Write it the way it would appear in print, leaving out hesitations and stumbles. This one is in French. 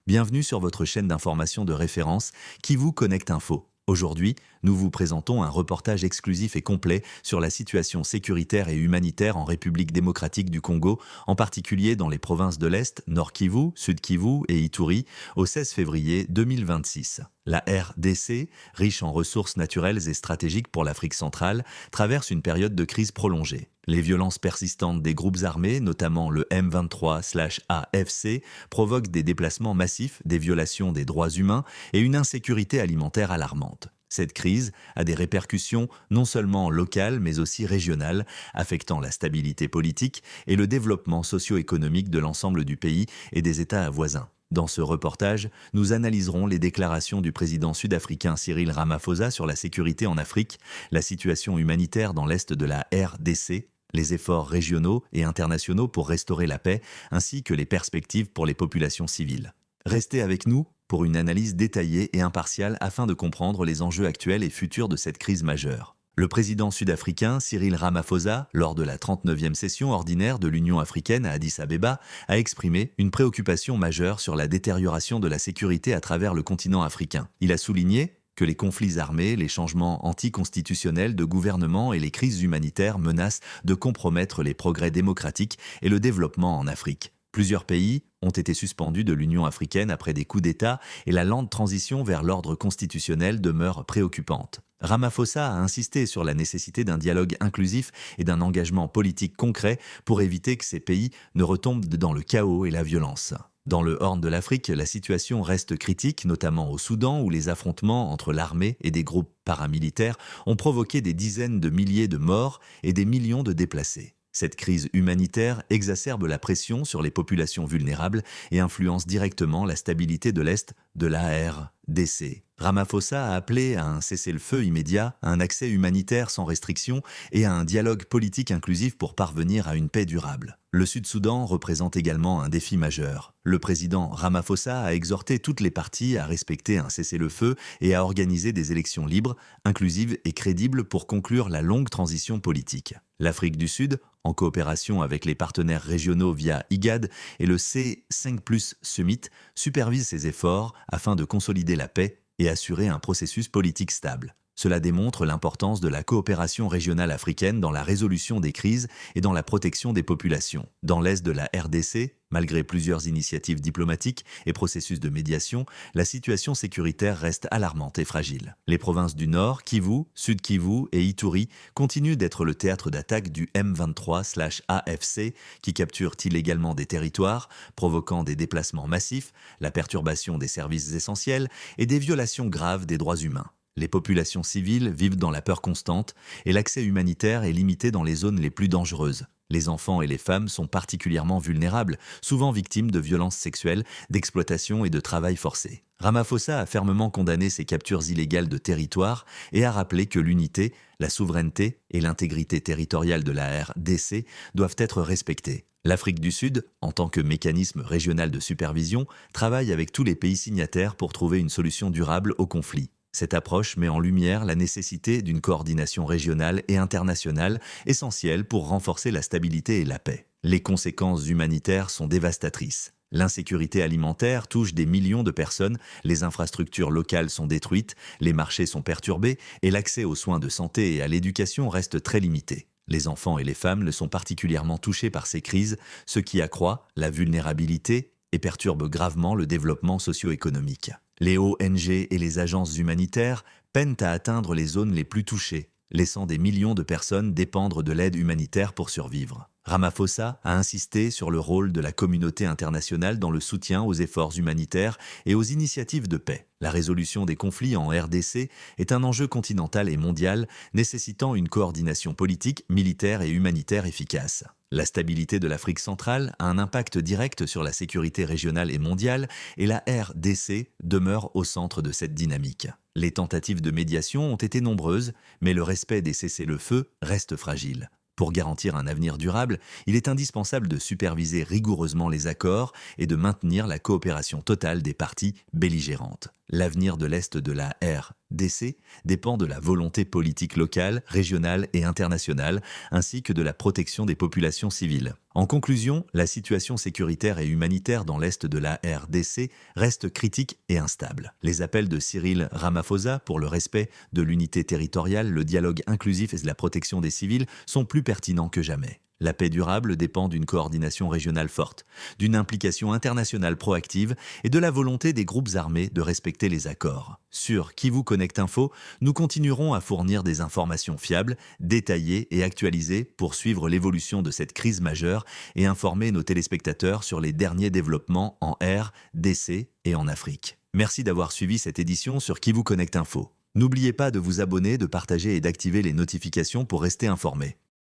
Bienvenue sur votre chaîne d'information de référence Kivu Connect Info. Aujourd'hui, nous vous présentons un reportage exclusif et complet sur la situation sécuritaire et humanitaire en République démocratique du Congo, en particulier dans les provinces de l'Est, Nord Kivu, Sud Kivu et Ituri, au 16 février 2026. La RDC, riche en ressources naturelles et stratégiques pour l'Afrique centrale, traverse une période de crise prolongée. Les violences persistantes des groupes armés, notamment le M23/AFC, provoquent des déplacements massifs, des violations des droits humains et une insécurité alimentaire alarmante. Cette crise a des répercussions non seulement locales mais aussi régionales, affectant la stabilité politique et le développement socio-économique de l'ensemble du pays et des États voisins. Dans ce reportage, nous analyserons les déclarations du président sud-africain Cyril Ramaphosa sur la sécurité en Afrique, la situation humanitaire dans l'est de la RDC, les efforts régionaux et internationaux pour restaurer la paix, ainsi que les perspectives pour les populations civiles. Restez avec nous pour une analyse détaillée et impartiale afin de comprendre les enjeux actuels et futurs de cette crise majeure. Le président sud-africain Cyril Ramaphosa, lors de la 39e session ordinaire de l'Union africaine à Addis-Abeba, a exprimé une préoccupation majeure sur la détérioration de la sécurité à travers le continent africain. Il a souligné que les conflits armés, les changements anticonstitutionnels de gouvernement et les crises humanitaires menacent de compromettre les progrès démocratiques et le développement en Afrique. Plusieurs pays ont été suspendus de l'Union africaine après des coups d'État et la lente transition vers l'ordre constitutionnel demeure préoccupante. Ramaphosa a insisté sur la nécessité d'un dialogue inclusif et d'un engagement politique concret pour éviter que ces pays ne retombent dans le chaos et la violence. Dans le Horn de l'Afrique, la situation reste critique, notamment au Soudan où les affrontements entre l'armée et des groupes paramilitaires ont provoqué des dizaines de milliers de morts et des millions de déplacés. Cette crise humanitaire exacerbe la pression sur les populations vulnérables et influence directement la stabilité de l'Est de la RDC. Ramaphosa a appelé à un cessez-le-feu immédiat, à un accès humanitaire sans restriction et à un dialogue politique inclusif pour parvenir à une paix durable. Le Sud-Soudan représente également un défi majeur. Le président Ramaphosa a exhorté toutes les parties à respecter un cessez-le-feu et à organiser des élections libres, inclusives et crédibles pour conclure la longue transition politique. L'Afrique du Sud, en coopération avec les partenaires régionaux via IGAD et le C5+ Summit, supervise ces efforts afin de consolider la paix et assurer un processus politique stable. Cela démontre l'importance de la coopération régionale africaine dans la résolution des crises et dans la protection des populations. Dans l'est de la RDC, malgré plusieurs initiatives diplomatiques et processus de médiation, la situation sécuritaire reste alarmante et fragile. Les provinces du Nord, Kivu, Sud Kivu et Ituri continuent d'être le théâtre d'attaque du M23/AFC qui capture illégalement des territoires, provoquant des déplacements massifs, la perturbation des services essentiels et des violations graves des droits humains. Les populations civiles vivent dans la peur constante et l'accès humanitaire est limité dans les zones les plus dangereuses. Les enfants et les femmes sont particulièrement vulnérables, souvent victimes de violences sexuelles, d'exploitation et de travail forcé. Ramaphosa a fermement condamné ces captures illégales de territoire et a rappelé que l'unité, la souveraineté et l'intégrité territoriale de la RDC doivent être respectées. L'Afrique du Sud, en tant que mécanisme régional de supervision, travaille avec tous les pays signataires pour trouver une solution durable au conflit. Cette approche met en lumière la nécessité d'une coordination régionale et internationale essentielle pour renforcer la stabilité et la paix. Les conséquences humanitaires sont dévastatrices. L'insécurité alimentaire touche des millions de personnes, les infrastructures locales sont détruites, les marchés sont perturbés et l'accès aux soins de santé et à l'éducation reste très limité. Les enfants et les femmes le sont particulièrement touchés par ces crises, ce qui accroît la vulnérabilité et perturbe gravement le développement socio-économique. Les ONG et les agences humanitaires peinent à atteindre les zones les plus touchées, laissant des millions de personnes dépendre de l'aide humanitaire pour survivre. Ramaphosa a insisté sur le rôle de la communauté internationale dans le soutien aux efforts humanitaires et aux initiatives de paix. La résolution des conflits en RDC est un enjeu continental et mondial nécessitant une coordination politique, militaire et humanitaire efficace. La stabilité de l'Afrique centrale a un impact direct sur la sécurité régionale et mondiale et la RDC demeure au centre de cette dynamique. Les tentatives de médiation ont été nombreuses, mais le respect des cessez-le-feu reste fragile. Pour garantir un avenir durable, il est indispensable de superviser rigoureusement les accords et de maintenir la coopération totale des parties belligérantes. L'avenir de l'Est de la RDC dépend de la volonté politique locale, régionale et internationale, ainsi que de la protection des populations civiles. En conclusion, la situation sécuritaire et humanitaire dans l'Est de la RDC reste critique et instable. Les appels de Cyril Ramaphosa pour le respect de l'unité territoriale, le dialogue inclusif et la protection des civils sont plus pertinents que jamais. La paix durable dépend d'une coordination régionale forte, d'une implication internationale proactive et de la volonté des groupes armés de respecter les accords. Sur Qui vous connecte info, nous continuerons à fournir des informations fiables, détaillées et actualisées pour suivre l'évolution de cette crise majeure et informer nos téléspectateurs sur les derniers développements en RDC et en Afrique. Merci d'avoir suivi cette édition sur Qui vous connecte info. N'oubliez pas de vous abonner, de partager et d'activer les notifications pour rester informé.